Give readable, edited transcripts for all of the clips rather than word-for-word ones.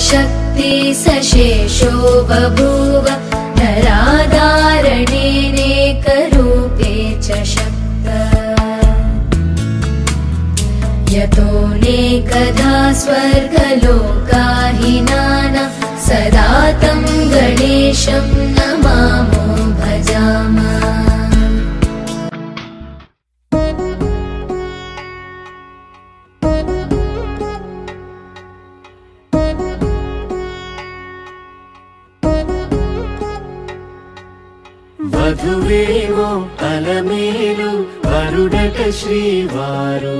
शक्ति सशेषो बभूव नराधारणेनेकरूपे च शक्त यतोऽनेकधा स्वर्गलोकाहिनाना सदा तं गणेशं नमामो भजामः। వధువేమో అలమేలు వరుడట శ్రీవారు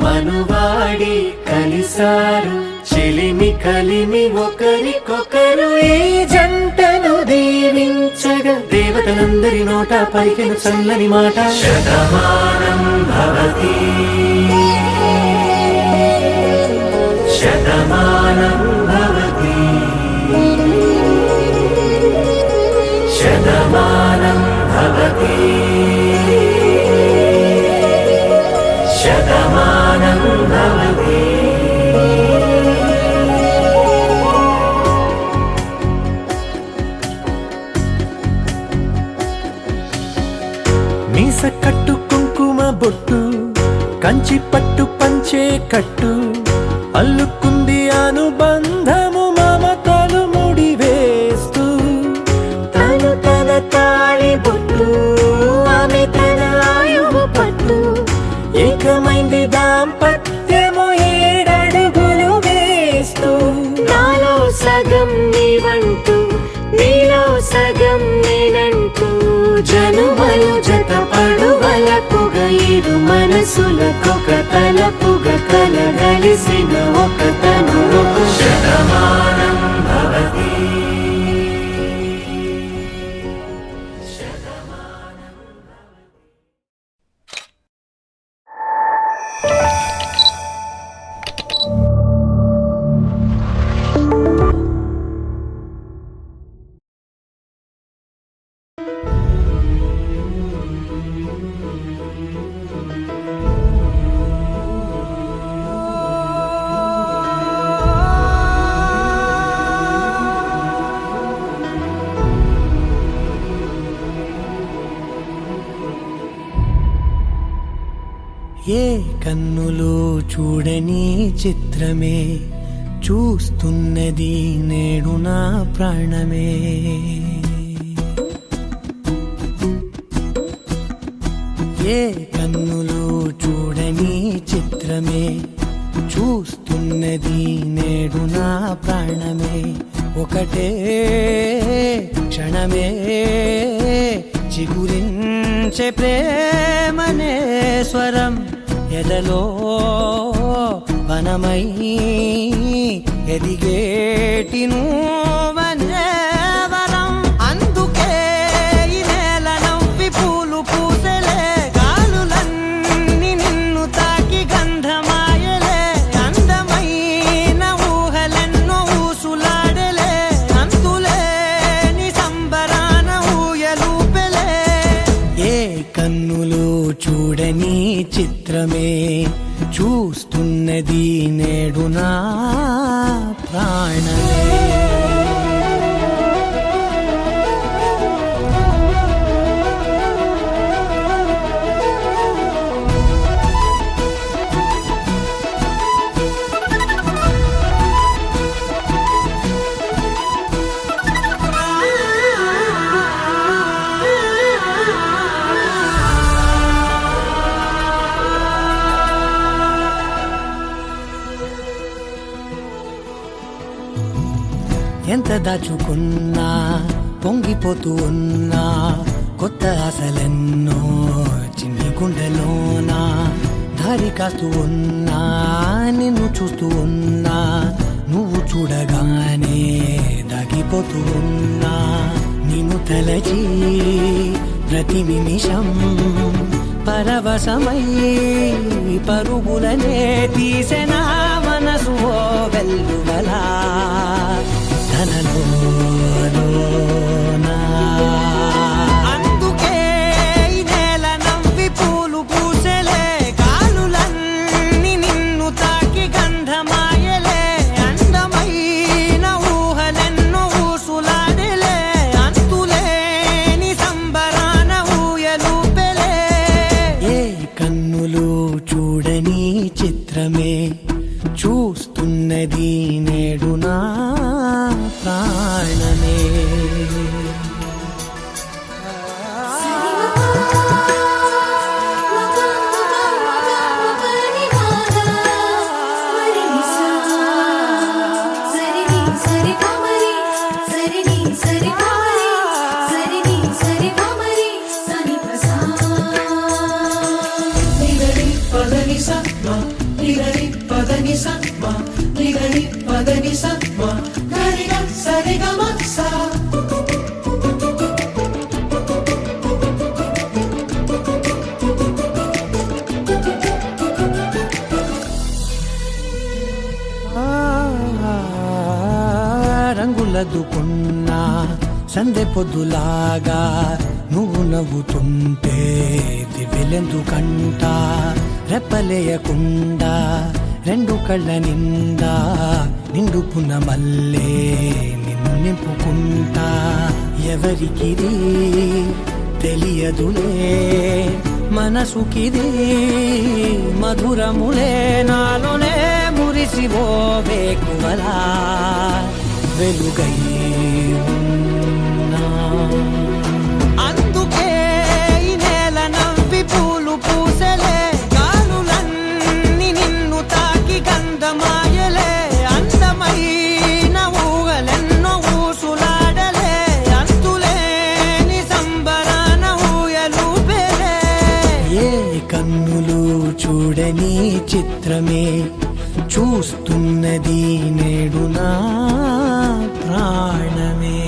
మనువాడి కలిసారు చెలిమి కలిమి ఒకరికొకరు ఈ జంటను దీవించగా దేవతలందరి నోట పలికిన చల్లని మాట శతమానం భవతి శతమానం భవతి శతమానం భవతి శతమానం భవతి। మీస కట్టు కుంకుమ బొట్టు కంచి పట్టు పంచే కట్టు అల్లుకుంది అనుబంధము మమతలు ముడివేస్తూ తను తన తాళి బొట్టు ఆమె తన ఆయువు పట్టు ఏకమైంది దాంపత్యము 7 అడుగులు వేస్తూ నాలో సగం నీవంటూ నీలో సగం నేనంటూ జనుమలు జతపడువలపుగ ఇరు మనసులకొక తలపుగ కలగలిసిన ఒక తను శతమానం భవతి శతమానం భవతి। ఏ కన్నులు చూడని చిత్రమే చూస్తున్నది నేడు నా ప్రాణమే ఏ కన్నులు చూడని చిత్రమే చూస్తున్నది నేడు నా ప్రాణమే ఒకటే క్షణమే చిగురించే ప్రేమనే స్వరం ఎదలో వనమై ఎదిగేటి నువ్వనే వరం అందుకే ఈ నేల నవ్వి పూలు పూసెలే గాలులన్నీ నిన్ను తాకి గంధమాయలే అందమైన ఊహలెన్నో ఊసులాడలే అంతులేని సంబరాన ఊయలూపెలే ఏ కన్నులు చూడని చిత్రమే చూస్తున్నది నేడు నా ప్రాణమే। ఎంత దాచుకున్నా పొంగిపోతూ ఉన్నా కొత్త ఆశలెన్నో చిన్ని గుండెలోనా దారి కాస్తూ ఉన్నా నిన్ను చూస్తూ ఉన్నా నువ్వు చూడగానే దాగిపోతూ ఉన్నా నిన్ను తలచి ప్రతి నిమిషం పరవశమై పరుగులనే తీసెనా మనసు ఓ వెల్లువలా తనలోనా అందుకే ఈ నేల నవ్వి పూలు పూసెలే గాలులన్నీ నిన్ను తాకి గంధమాయలే అందమైన చిత్రమే చూస్తున్నది నేడు నా ప్రాణమే. రంగులదుకున్నా సందె పొద్దులాగా నువ్వు నవ్వుతుంటే దివ్యెలెందుకంట రెప్పలేయకుండా రెండు కళ్ళ నిండా నిండుకున్న మల్లే నిన్ను నింపుకుంటా. ఎవరికిది తెలియదులే మనసుకిది మధురములే నాలోనే మురిసివో వేకువలా వెలుగై ఉన్నా. అందుకే ఈ నేల నవ్వి పూలు పూసలే గాలులన్నీ నిన్ను తాకి గంధమాయలే. అందమైన ఊగలెన్నో ఊసులాడలే అంతులేని సంబరాన ఊయలూపేలే. ఏ కన్నులు చూడని చిత్రమే చూస్తున్నది నేడు నా ప్రాణమే.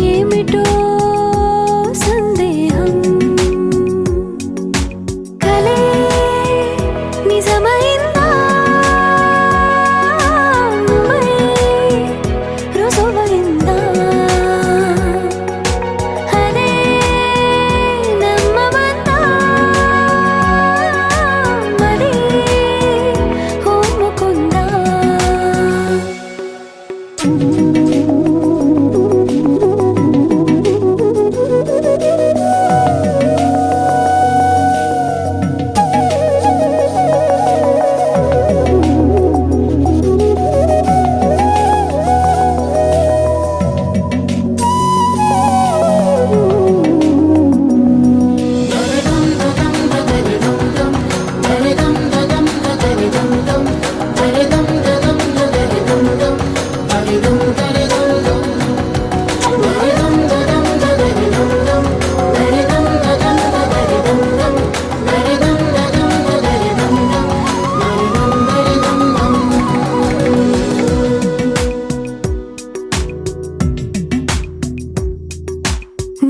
ఏమిటో సందేహం కలే నిజమైందా రుజువైందా అదే నమ్మవద్దా మరి ఒప్పుకుందా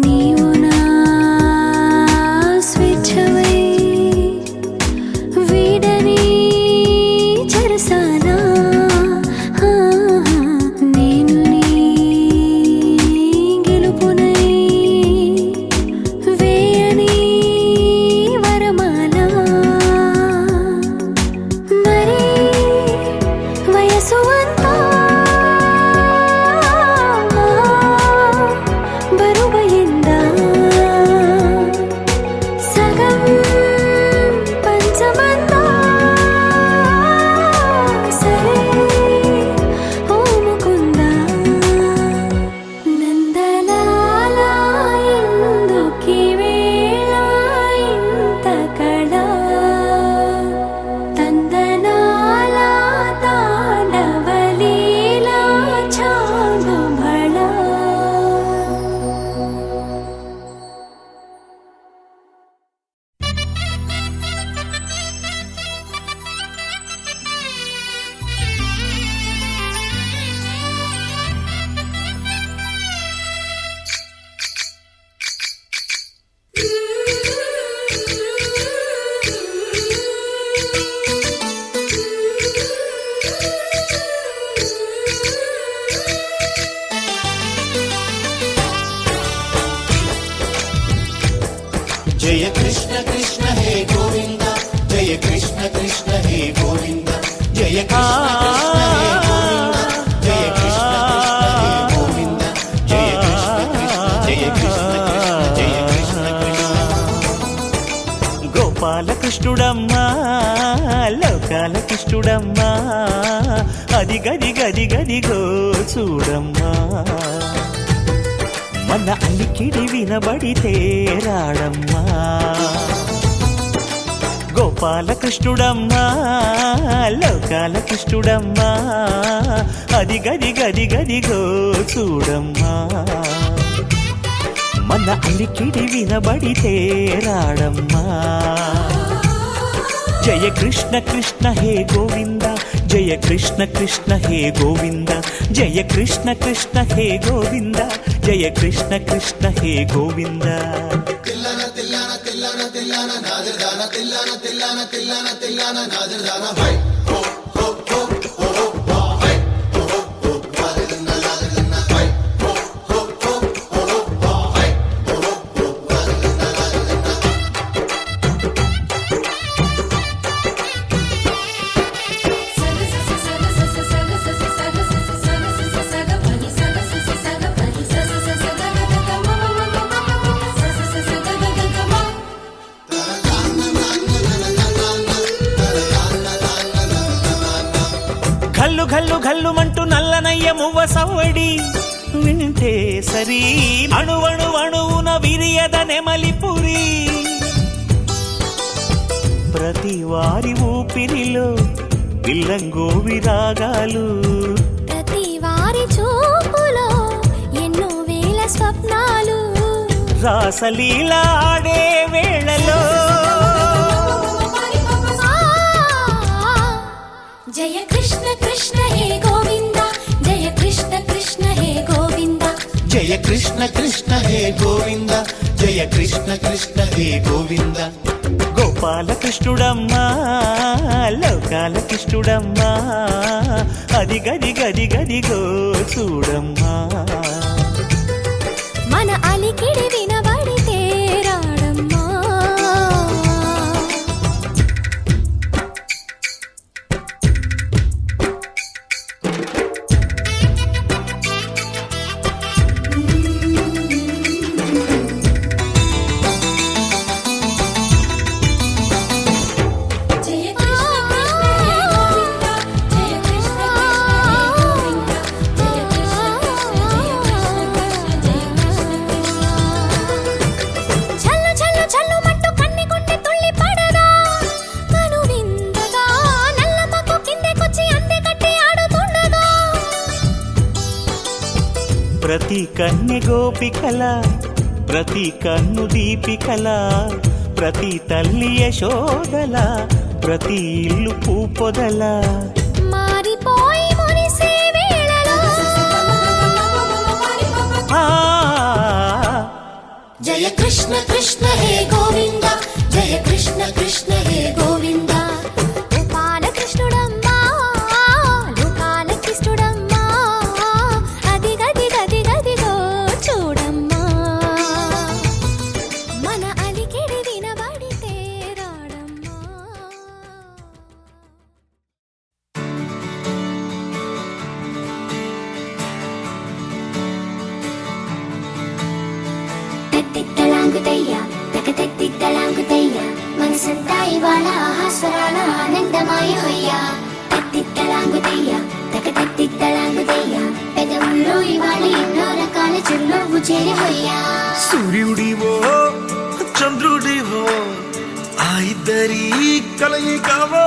నీవు నా స్వేచ్ఛవై వీడని చెరసానా నేను నీ గెలుపునై వేయని వరమాల మరి వయసు అంతా బరువైందా సగం పంచమంతా సరే ఓముకుందా నందలాల ఎందుకీ వేళ ఇంత కళ తందనాల తాండవలీలా చాగుబళ जय कृष्ण कृष्ण हे गोविंद जय कृष्ण कृष्ण हे गोविंद जय कृष्ण कृष्ण हे गोविंद जय कृष्ण कृष्ण हे गोविंद जय कृष्ण कृष्ण जय कृष्ण कृष्ण గోపాల కృష్ణుడమ్మా లోకాల కృష్ణుడమ్మా అది గది గది గదిగో చూడమ్మా మన అలికిడి వినబడితే రాడమ్మా గోపాల కృష్ణుడమ్మా లోకాల కృష్ణుడమ్మా అది గది గది గదిగో చూడమ్మా మన అలికిడి వినబడితే రాడమ్మా జయ కృష్ణ కృష్ణ హే గోవింద జయ కృష్ణ కృష్ణ హే గోవింద జయ కృష్ణ కృష్ణ హే గోవింద జయ కృష్ణ కృష్ణ హే గోవింద తిల్లన తిల్లన తిల్లన తిల్లన నాదిర్దాన తిల్లన తిల్లన తిల్లన తిల్లన నాదిర్దాన హై హో హో హో హో హో హై హో హో నాదిర్దాన నాదిర్దాన హై హో హో హో హో హో హై హో హో నాదిర్దాన ఘల్లు ఘల్లు ఘల్లుమంటూ నల్లనయ్య మువ్వ సవ్వడి వింటే సరి అణువణు అణువున విరియద నెమలిపురి ప్రతి వారి ఊపిరిలో విల్లంగో విరాగాలు ప్రతి వారి చూపులో ఎన్నో వేల స్వప్నాలు రాసలీల ఆడే వేళలో జయ కృష్ణ కృష్ణ హే గోవింద జయ కృష్ణ కృష్ణ హే గోవింద జయ జయ కృష్ణ కృష్ణ హే గోవింద జయ కృష్ణ కృష్ణ హే గోవింద గోపాలకృష్ణుడమ్మా లోకాలకృష్ణుడమ్మా అది గది గది గదిగో చూడమ్మా మన అలికిడి వినబడితే రాడమ్మా ప్రతి కన్నె గోపికల ప్రతి కన్ను దీపికల ప్రతి తల్లి యశోదల ప్రతి ఇల్లు పూపొదల మారిపోయి మురిసే వేళలో జయ కృష్ణ కృష్ణ హే గోవింద జయ కృష్ణ కృష్ణ హే గోవింద గోపాలకృష్ణుడమ్మా లోకాలకృష్ణుడమ్మా అది గది గది గదిగో చూడమ్మా మన అలికిడి వినబడితే రాడమ్మా తెత్తిత్తలాంగుతయ్య తెగతెత్తిత్తలాంగుతయ్య మనసంతా ఇవాళ ఆహాస్వరాల ఆనందమాయ హొయ్య తెత్తిత్తలాంగుతయ్య తెగతెత్తిత్తలాంగుతయ్య పెదవుల్లో ఇవాళ ఎన్నో రకాల చిరునవ్వు చేరి హొయ్య సూర్యుడివో చంద్రుడివో ఆ ఇద్దరి కలయికవో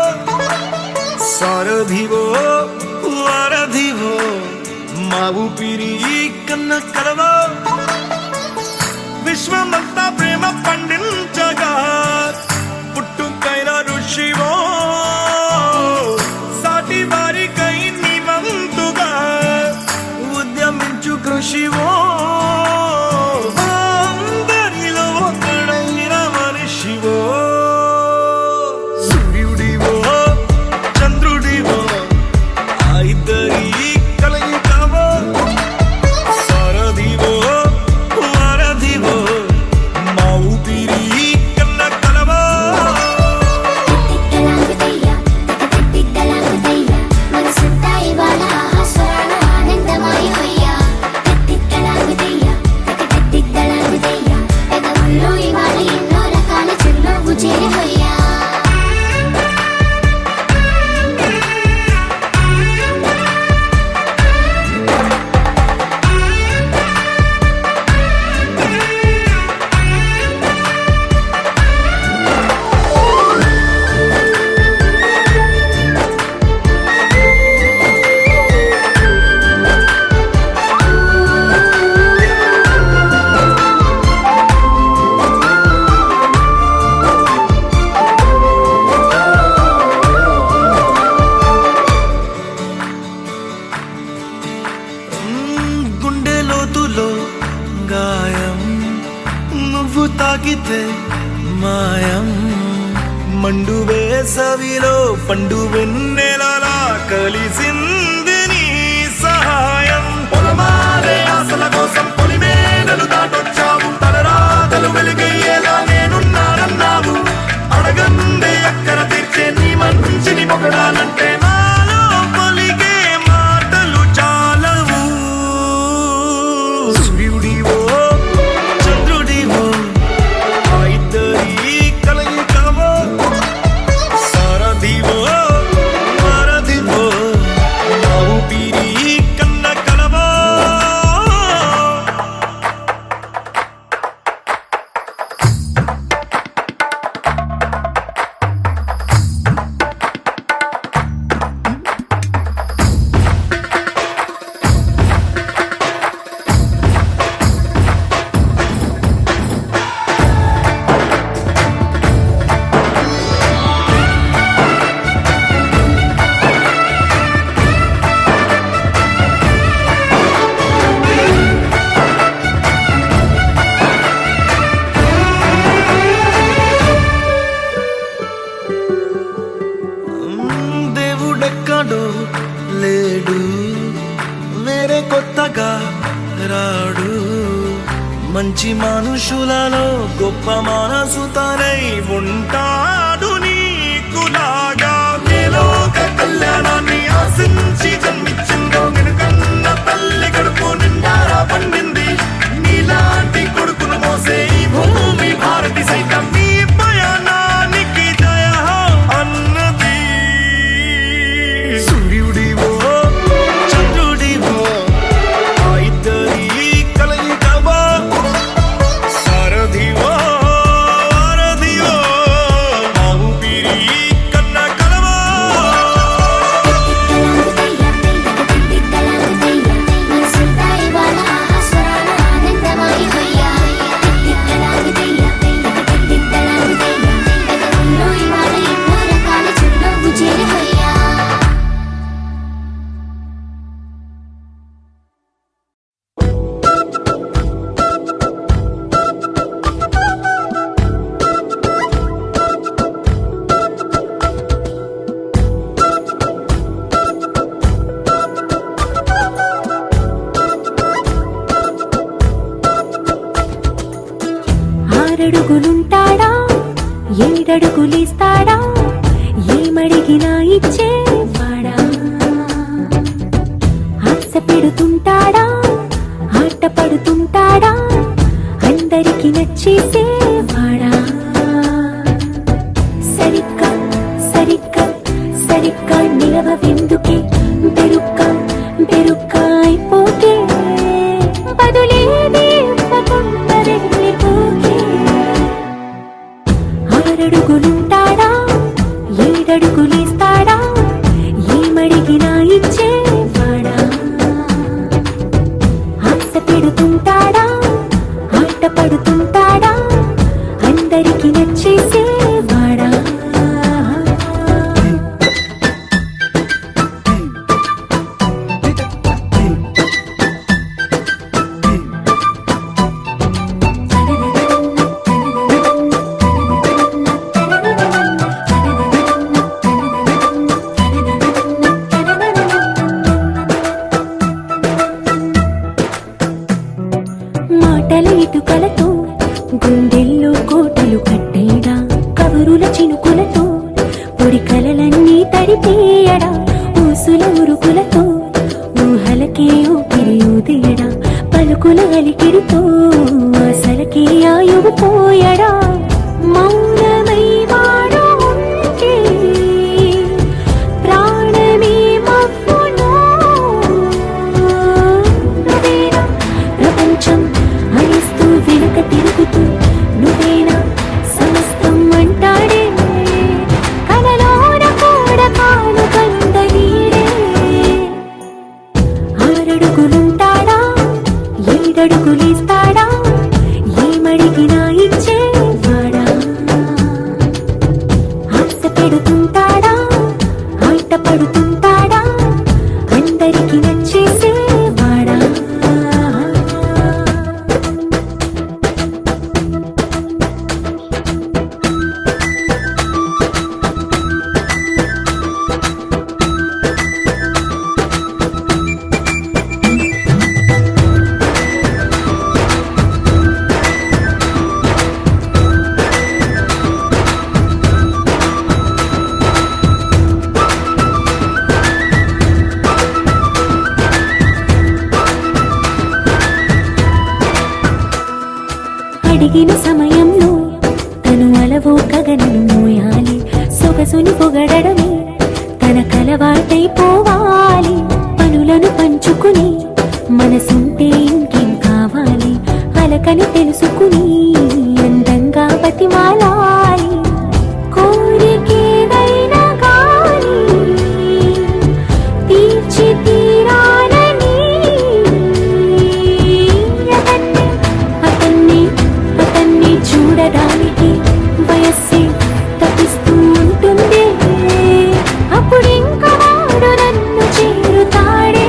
సారథివో వారధివో మా ఊపిరి కన్న కలవో విశ్వమంతా ప్రేమ పండించగా పుట్టుకైన ఋషివో సాటి వారికై నివంతుగా ఉద్యమించు కృషివో అందరిలో ఒకడైన మనిషివో సూర్యుడివో చంద్రుడివో ఆ ఇద్దరి కలయికవో సారథివో వారధివో మా ఊపిరి కన్న కలవో తెత్తిత్తలాంగుతయ్య తెగతెత్తిత్తలాంగుతయ్య మనసంతా ఇవాళ ఆహాస్వరాల ఆనందమాయ హొయ్య తెత్తిత్తలాంగుతయ్య తెగతెత్తిత్తలాంగుతయ్య పెదవుల్లో ఇవాళ ఎన్నో రకాల చిరునవ్వు చేరి హొయ్య గుండె లోతులో గాయం నువ్వు తాకితే మాయం మండు వేసవిలో పండు వెన్నెలలా కలిసింది నీ సహాయం పొలమారే ఆశల కోసం పొలిమేనలు దాటొచ్చావు తలరాతలు వెలుగయ్యేలా నేనున్నానన్నావు అడగందే అక్కర తీర్చే నీ మంచిని పొగడాలంటే నాలో పలికే మాటలు చాలవు సూర్యుడివో చంద్రుడివో ఆ ఇద్దరి కలయికవో సారథివో వారధివో మంచి మనుషులలో గొప్ప మనసు తనై ఉంటాడు నీకులాగా మేలోక కళ్యాణాన్ని ఆశించి జన్మించిందో వెనుకన్న తల్లి కడుపు నిండారా పండింది నీలాంటి కొడుకును మోసే ఈ భూమి భారతి సైతం నీ పయనానికి జయ అన్నది సూర్యుడివో చంద్రుడివో ఆ ఇద్దరి కలయికవా సారథివో వారధివో ఆ ఊపిరి కన్న కలవా ఆరడుగులుంటాడా ఏడడుగులిస్తాడా ఏమడిగినా ఇచ్చేవాడా ఆశ పెడుతుంటాడా ఆట పడుతుంటాడా అందరికి నచ్చేసేవాడా సరిగ్గా సరిగ్గా సరిగ్గా నిలవెందుకే బెరుక్క బెరుక్క అయిపోకే బదులేది ఇవ్వకుండా వెళ్ళిపోకే ఆరడుగులుంటాడా ఏడడుగులేస్తాడా ఏమడిగినా ఇచ్చేవాడా ఆశ పెడుతుంటాడా ఆట పడుతుంటాడా అందరికి నచ్చేసేవాడా మాటల ఇటుకలతో గుండెల్లో కోటలు కట్టేడా కబురుల చినుకులతో పొడి కలలన్నీ తడిపేయడా ఊసుల ఉరుకులతో ఊహలకే ఊపిరి ఊదేయడా పలుకుల అలికిడితో అసలకే ఆయువు పోయడా మౌనమై వాడు ఉంటే ప్రాణమే మవ్వును నువ్వేనా ప్రపంచం అరిస్తూ వెనుక తిరుగుతూ నువ్వేనా సమస్తం అంటాడే కలలోన కూడా కాను కంద నీడే ఆరడుగులుంటాడా ఏడడుగులేస్తాడా ఏమడిగినా ఇచ్చేవాడా ఆశ పెడుతుంటాడా ఆట పడుతుంటాడా అందరికి నచ్చేసేవాడా అడిగిన సమయంలో తను అలవో గగనను మోయాలి సొగసుని పొగడమే తన కలవాటైపోవాలి పనులను పంచుకుని మనసుంటే ఇంకేం కావాలి అలకని తెలుసుకుని అందంగా బతిమాలాలి కోరికేదైనా గాని తీర్చి తీరాలని అతన్ని చూడడానికి వయస్సే తప్పిస్తూ ఉంటుంది అప్పుడింకా వాడు నన్ను చేరుతాడే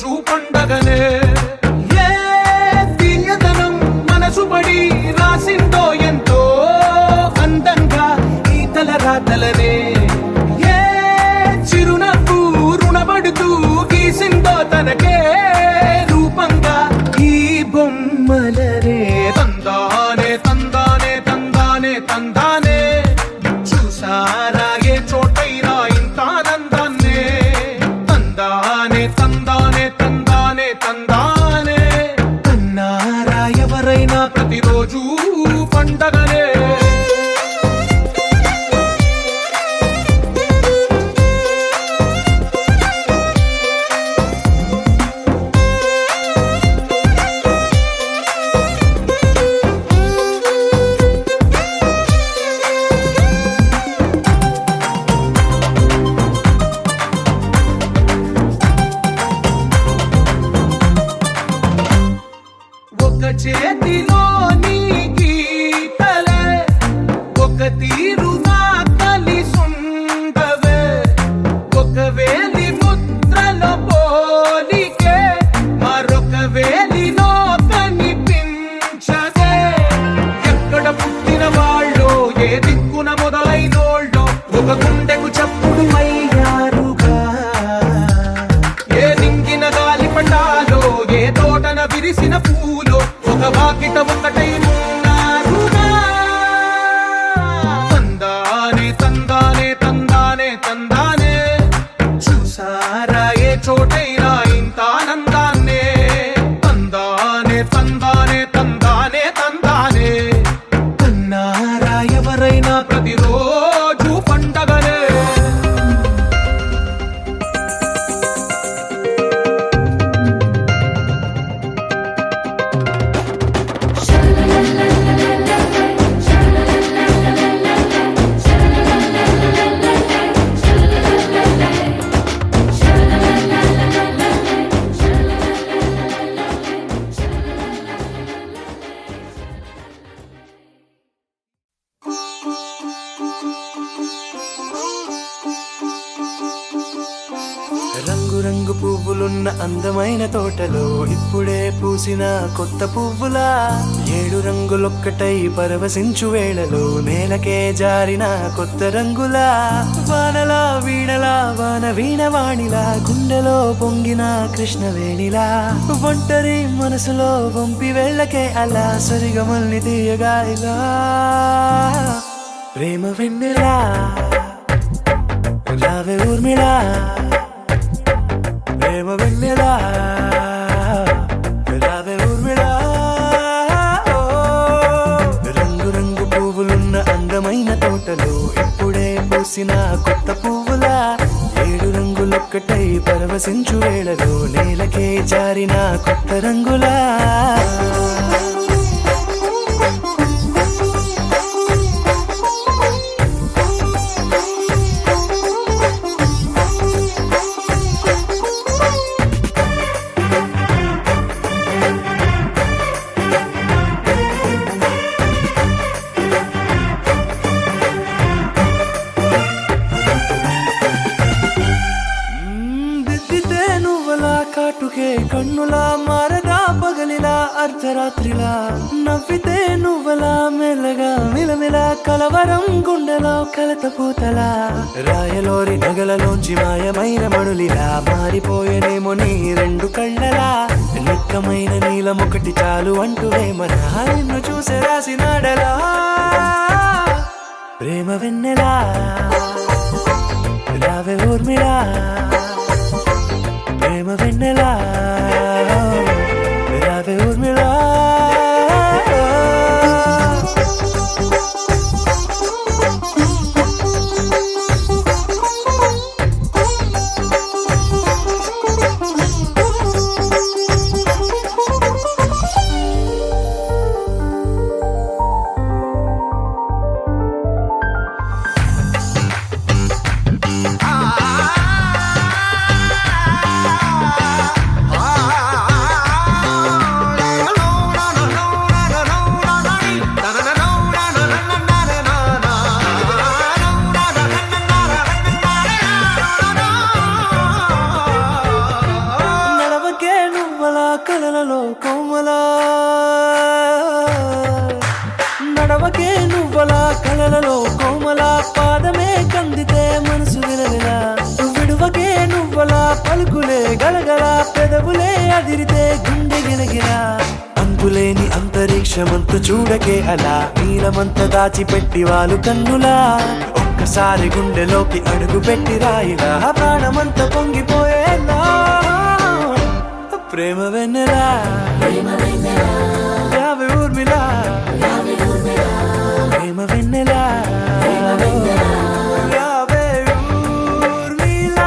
ప్రతిరోజు పండగనే. ఏ తీయదనం మనసు పడి రాసిందో ఎంతో అందంగా ఈ తలరాతలనే. ఏ చిరునవ్వు రుణపడుతూ గీసిందో తనకే రూపంగా ఈ బొమ్మలనే. తందానే తందానే తందానే తందానే చూసారా ఏ చోటైనా ఇంత ఆనందాన్నే. తందానే తందానే తందానే తందానే అన్నారా ఎవరైనా ప్రతిరోజు పండగనే. ఒక చేతిలో నీ గీతలే ఒక తీరుగా కలిసుండవే. ఒక వేలి ముద్రలో పోలికే మరొక వేలిలో కనిపించదే. ఎక్కడ పుట్టిన వాళ్ళో ఏ దిక్కున మొదలైనోళ్ళో ఒక గుండెకు చప్పుడు అయ్యారుగా. ఏ నింగిన గాలి పటాలో ఏ తోటన విరిసిన పూలో ఒక వాకిట ఒకటై ఉన్నారుగా. తందానే తందానే తందానే తందానే చూసారా ఏ చోటైనా ఇంత ఆనందాన్నే. తందానే తందానే తందానే తందానే అన్నారా ఎవరైనా ప్రతిరోజు పండగనే. రంగు పువ్వులున్న అందమైన తోటలో ఇప్పుడే పూసిన కొత్త పువ్వులా. 7 రంగులొక్కటై పరవశించు వేళలో నేలకే జారిన కొత్త రంగులా. వానలా వీణలా వాన వీణవాణిలా గుండెలో పొంగిన కృష్ణవేణిలా. ఒంటరి మనసులో వంపి వెళ్ళకే అలా సరిగమల్ని తీయగా ఇలా. ప్రేమ వెన్నెలా రావే ఊర్మిళా. ప్రేమ వెన్నెలా రావే ఊర్మిళా. రంగు రంగు పువ్వులున్న అందమైన తోటలో ఇప్పుడే పూసిన కొత్త పువ్వులా. 7 రంగులొక్కటై పరవశించు వేళలో నేలకే జారిన కొత్త రంగులా. దిద్దితే నువ్వలా కాటుకే కన్నులా మారగా పగలిలా అర్ధరాత్రిలా. నవ్వితే నువ్వలా మెల్లగా మిలమిలా కలవరం గుండెలో కలతపోతలా. రాయలోరి నగలలోంచి మాయమైన మణులిలా మారిపోయేనేమో నీ 2 కళ్ళలా. నిక్కమైన నీలమొకటి చాలు అంటూ వేమన నిన్ను చూసే రాసినాడలా. ప్రేమ వెన్నెలా రావే ఊర్మిళా. ప్రేమ వెన్నెలా రావే ఊర్మిళా. కోమలా నడవకే నువ్వలా కలలలో కోమలా పాదమే కందితే మనసు విలవిలా విడువకే నువ్వలా పలుకులే గలగల పెదవులే అదిరితే గుండె గిలగిలా అంతులేని అంతరిక్షమంత చూడకే అలా నీలమంత దాచిపెట్టి వాళ్ళు కన్నులా ఒక్కసారి గుండెలోకి అడుగు పెట్టి రాయిలా ప్రాణమంత పొంగిపోయేలా ప్రేమ వెన్నెలా యావే ఊర్మిళా ప్రేమ వెన్నెలా యావే ఊర్మిళా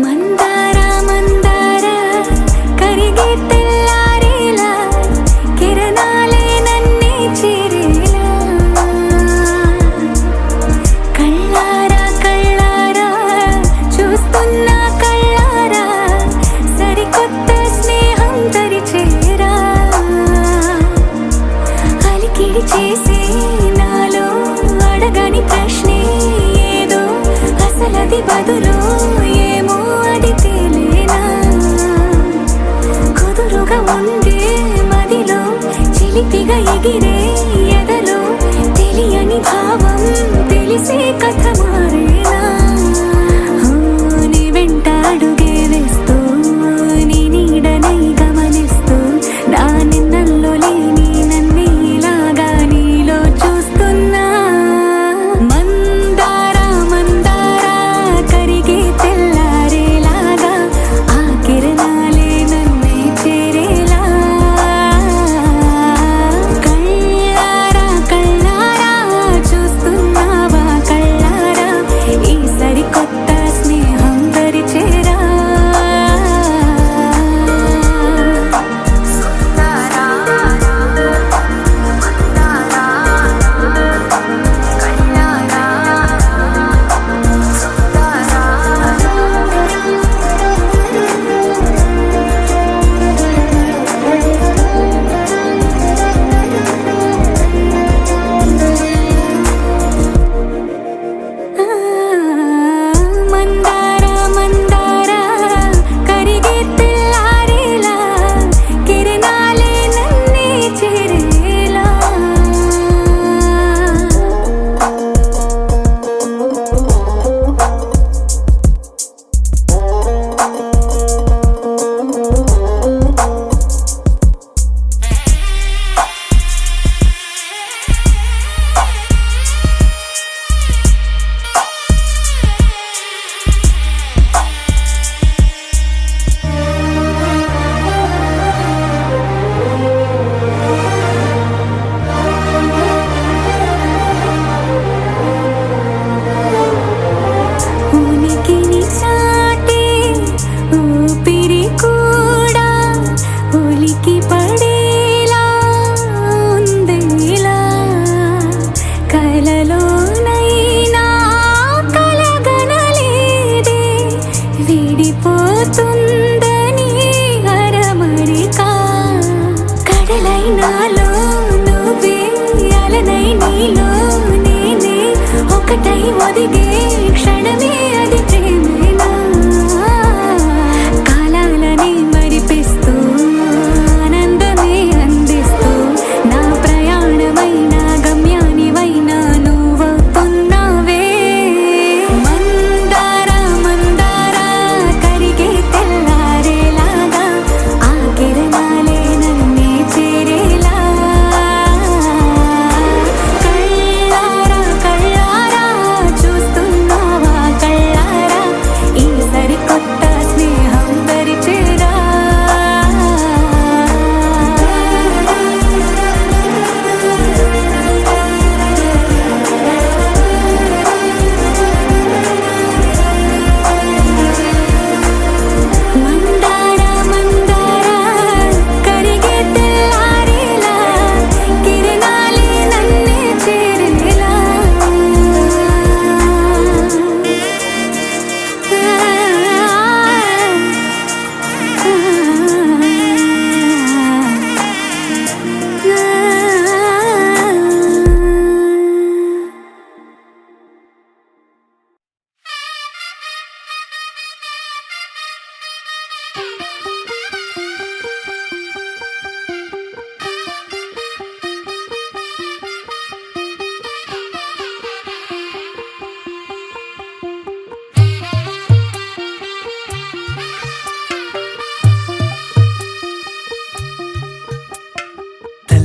మందార మందార కరిగే తెల్లారేలా కిరణాలే నన్నే చేరేలా కళ్ళారా కళ్ళారా చూస్తున్నా కళ్ళారా సరికొత్త స్నేహం తరిచేరా అలికిడి చేసే నాలో అడగని ప్రశ్నే ఏదో అసలది బదులు ఏమో అది తేలేనా కుదురుగా ఉండే మదిలో చిలిపిగా ఎగిరే ఎదలో తెలియని భావం తెలిసే కథ మారేనా నీ వెంట అడుగే వేస్తూ నీ నీడనై గమనిస్తూ నా నిన్నల్లో లేని నన్నే ఇలాగా నీలో చూస్తున్నా మందార మందార కరిగే తెల్లారేలాగా ఆ కిరణాలే నన్నే చేరేలా కళ్ళారా కళ్ళారా చూస్తున్నావా కళ్ళారా ఈ సరికొత్త స్నేహం దరిచేరా మందార మందార కరిగే తెల్లారేలా కిరణాలే నన్నే చేరేలా ఉనికిని చాటే ఊపిరి కూడా ఉలికి పడేలా ఉందేలా కలలోనైనా కలగనలేదే విడిపోతుందని అరమరిక కడలైనాలో నువ్వే అలనై నీలో నేనే ఒకటై ఒదిగే క్షణమే అది ప్రేమేనా కాలాలని మరిపిస్తూ ఆనందమే అందిస్తూ నా ప్రయాణమైన గమ్యానివైన నువ్వవుతున్నావే మందార మందార కరిగే తెల్లారేలాగా ఆ కిరణాలే నన్నే చేరేలా కళ్ళారా కళ్ళారా చూస్తున్నా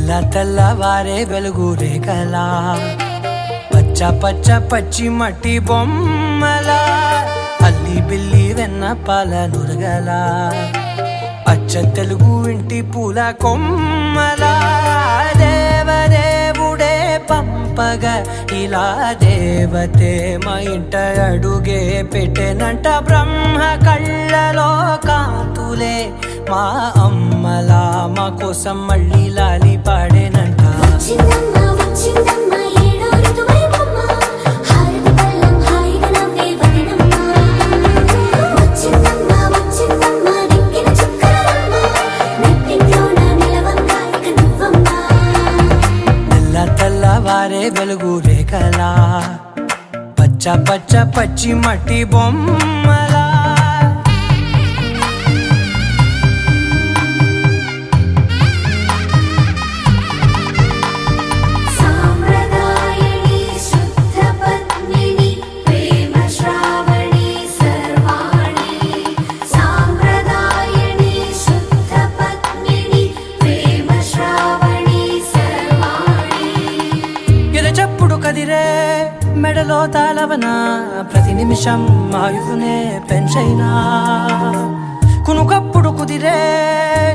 తెల్ల తెల్లవారే వెలుగు రేఖలా పచ్చ పచ్చ పచ్చి మట్టి బొమ్మలా అల్లి బిల్లి వెన్న పాల నురగలా అచ్చ తెలుగు ఇంటి పూల కొమ్మలా దేవదేవుడే పంపగా ఇలా దేవతే మా ఇంట అడుగే పెట్టెనంట బ్రహ్మ కళ్ళలో కాంతులే మా అమ్మలా మా కోసం మళ్ళీ లాలి పాడేనంట వచ్చిందమ్మ వచ్చిందమ్మ ఏడో ఋతువైవమ్మ హారతి పళ్ళం హాయిగా నవ్వే వదినమ్మ వచ్చిందమ్మ వచ్చిందమ్మ దిక్కిన చుక్కలమ్మ నెట్టింట్లోన నిలవంగా ఇక నువ్వమ్మ తెల్ల తెల్లవారే వెలుగు రేఖలా పచ్చ పచ్చ పచ్చి మట్టి బొమ్మలా సాంప్రదాయని శుద్ధ పద్మిని ప్రేమ శ్రావణి సర్వాణి సాంప్రదాయని శుద్ధ పద్మిని ప్రేమ శ్రావణి సర్వాణి ఎద చప్పుడు కదిరే మెడలో తాళవన ప్రతి నిమిషం ఆయువునే పెంచైనా కునుకప్పుడు కుదిరే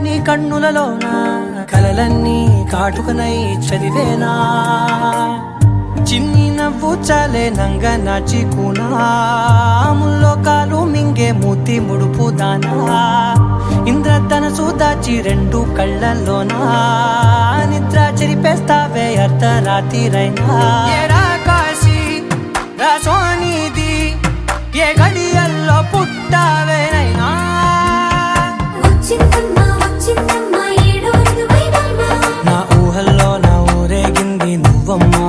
నీ కన్నులలోన కలలన్నీ కాటుకనై చదివేనా చిన్ని నవ్వు చాలే నంగ నాచి కూనాముల్లో కాలు మింగే మూతి ముడుపు దానా ఇంద్రధనసు దాచి రెండు కళ్ళల్లోనా నిద్ర చెరిపేస్తావే అర్ధరాత్రిరైనా ఏడా కాశీ రా సోనిది ఏ గడియల్లో పుట్టావేనైనా వచ్చిందమ్మ వచ్చిందమ్మ ఏడో ఋతువైవమ్మ నా ఊహల్లో నా ఊరేగింది నువ్వమ్మా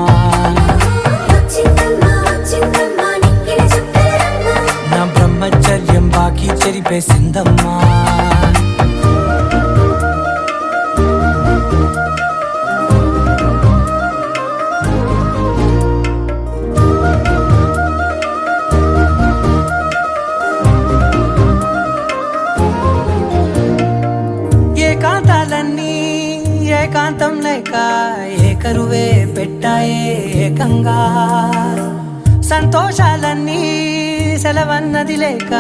వచ్చిందమ్మ వచ్చిందమ్మ నిక్కిన చుక్కలమ్మ నా బ్రహ్మచర్యం బాకీ చెరిపేసిందమ్మా ఏకాంతాలన్నీ ఏకాంతం లేక ఏకరువే పెట్టాయే ఏకంగా సంతోషాలన్నీ సెలవన్నది లేక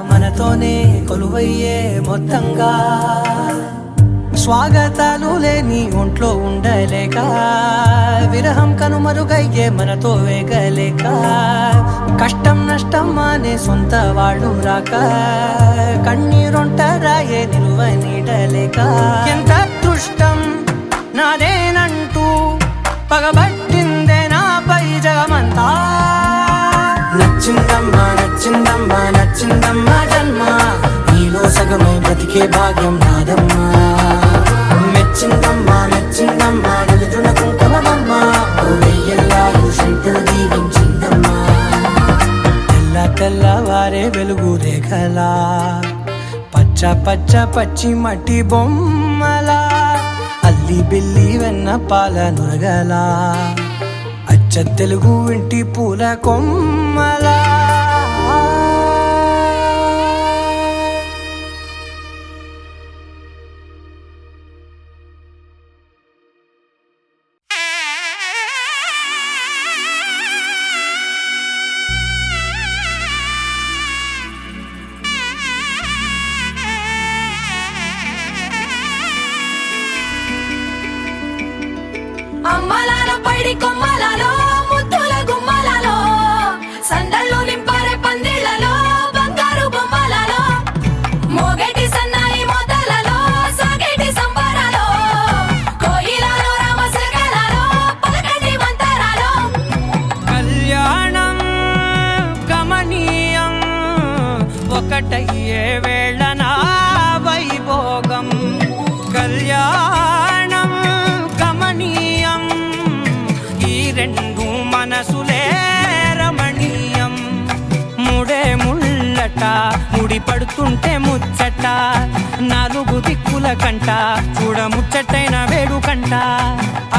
మనతోనే కొలువయ్యే మొత్తంగా స్వాగతాలు లేని ఒంట్లో ఉండలేక విరహం కనుమరుగయ్యే మనతో వేగలేక కష్టం నష్టం అనే సొంత వాళ్ళు రాక కన్నీరొంటరాయే నిలువ నీడలేక ఎంత అదృష్టం నాదేనంటూ పగబట్టిందే నాపై జగమంతా నచ్చిందమ్మా నచ్చిందమ్మా నచ్చిందమ్మా జన్మ నీలో సగమై బ్రతికే భాగ్యం నాదమ్మా మెచ్చిందమ్మా మెచ్చిందమ్మా నిలుతున్న కుంకుమమ్మా ఓ వెయ్యల్లాలు శంకరు దీవించిందమ్మా తెల్ల తెల్లవారే వెలుగు రేఖలా పచ్చ పచ్చ పచ్చి మట్టి బొమ్మలా అల్లి బిల్లి వెన్న పాల నురగలా అచ్చ తెలుగు ఇంటి పూల కొమ్మలా అమ్మలాలో పైడి కొమ్మలలో ముద్దుల గుమ్మలలో సందళ్ళు నింపారే పందిళ్లలో బంగారు బొమ్మలలో మోగేటి సన్నాయి మోతలలో సాగేటి సంబరాలో కోయిలలో రామశకలలో పలకటి మంతరాలో కళ్యాణం గమనీయం ఒకటయ్యే వేళ నా వైభోగం కళ్యాణం గమనీయం ఈ రెండు మనసులే రమణీయం ముడే ముళ్ళట ముడి పడుతుంటే ముచ్చట నాలుగు దిక్కుల కంట చూడ ముచ్చటైన వేడుకంట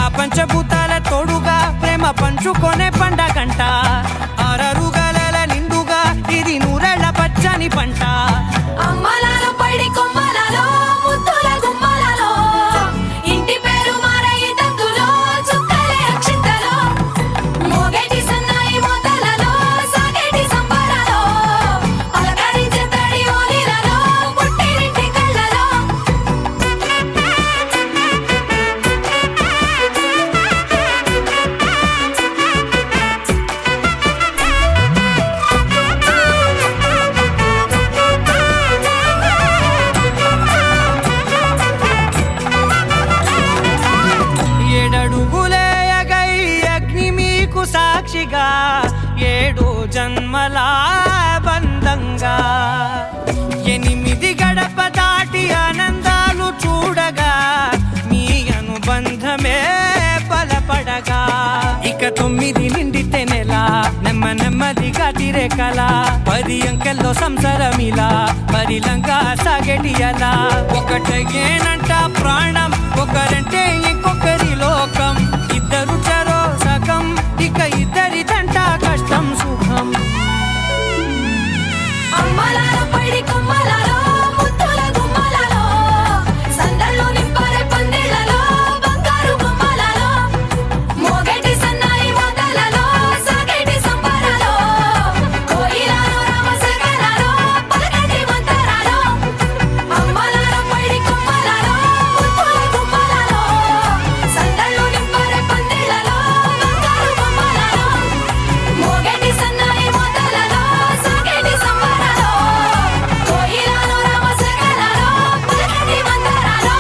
ఆ పంచభూతాల తోడుగా ప్రేమ పంచుకొనే పండగంట అరరుగల నిండుగా ఇది నూరెళ్ళ పచ్చని పంట అమ్మలాలో పైడి కొమ్మలలో ముద్దుల గుమ్మలలో ఇంటి పేరు మారయిత సాక్షిగా 7 జన్మల బంధంగా 8 గడప దాటి ఆనందాలు చూడగా మీ అనుబంధమే బలపడగా ఇక 9 నిండితే నెల నెమ్మదిగా తిరే కల 10 అంకెల్లో సంసారమిలా పరిలంగా సాగేటియలా ఒకటేనంట ప్రాణం ఒకరంటే ఇంకొకరి లోకం ఇద్దరు చరో సగం ఇక ఇద్దరిదంట కష్టం సుఖం అమ్మలాలో పడి కొమ్మలాలో ముద్దుల గుమ్మలాలో సందళ్ళు నింపారే పందిళ్ళలో బంగారు బొమ్మలాలో మోగేటి సన్నాయి మోతలలో సాగేటి సంబరాలో కోయిలాలో రామసగనాలో పలకటి మంతరాలో అమ్మలాలో పడి కొమ్మలాలో ముద్దుల గుమ్మలాలో సందళ్ళు నింపారే పందిళ్ళలో బంగారు బొమ్మలాలో మోగేటి సన్నాయి మోతలలో సాగేటి సంబరాలో కోయిలాలో రామసగనాలో పలకటి మంతరాలో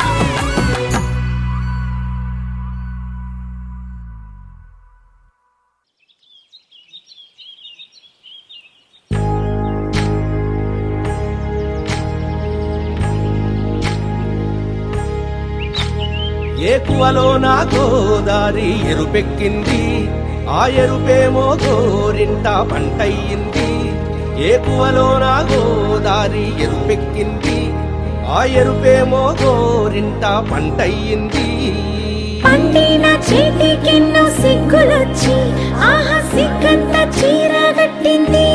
ఏకువలో నా గోదారి ఎరుపెక్కింది ఆ ఎరుపేమో గోరింట పంటయ్యింది ఏకువలో నా గోదారి ఎరుపెక్కింది ఆ ఎరుపేమో గోరింట పంటయ్యింది పండిన చేతికెన్నో సిగ్గులొచ్చి ఆహా సిగ్గంత చీర కట్టింది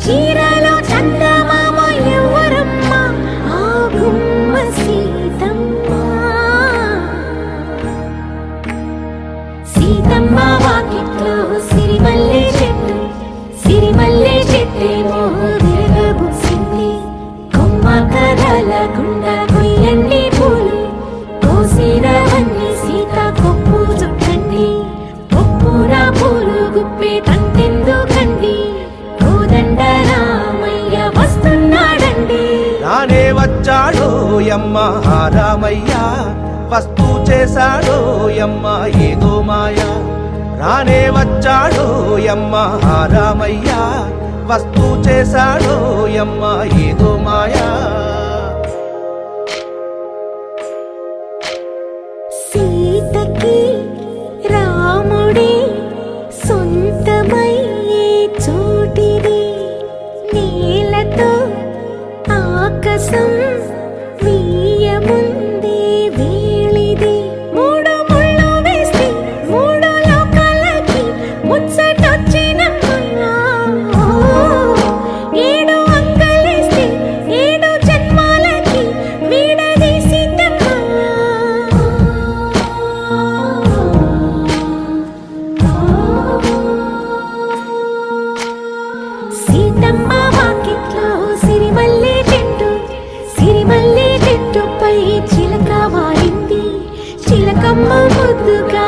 చీరలో చందమామ ఎవరమ్మ ఆ గుమ్మ సీతమ్మ సీతమ్మ వాకిట్లో సిరిమల్లె చెట్టేమో విరగబూసింది కొమ్మ కదలకుండా కొయ్యండి పూలు కోసిరవన్నీ సీత కొప్పు చుట్టండి కొప్పున పూలు గుప్పే తంతెందుకండి కోదండ రామయ్య వస్తున్నాడండి రానే వచ్చాడో యమ్మ రామయ్య వస్తూ చేశాడో యమ్మ ఏదో మాయ రానే వచ్చాడో యమ్మ రామయ్య వస్తూ చేశాడో యమ్మ ఏదో మాయా సీతకి రాముడే సొంతమయ్యే చోటిది నేలతో ఆకాశం వీయముందే వేళిది 3 ముళ్ళు వేస్తే 3 లోకాలకి ముచ్చటొచ్చినమ్మా 7 అంగలేస్తే 7 జన్మాలకి వీడదీసిద్దమ్మా సీతమ్మ వాకిట్లో సిరిమల్లె చెట్టుపై చిలక వాలింది చిలకమ్మ ముద్దుగా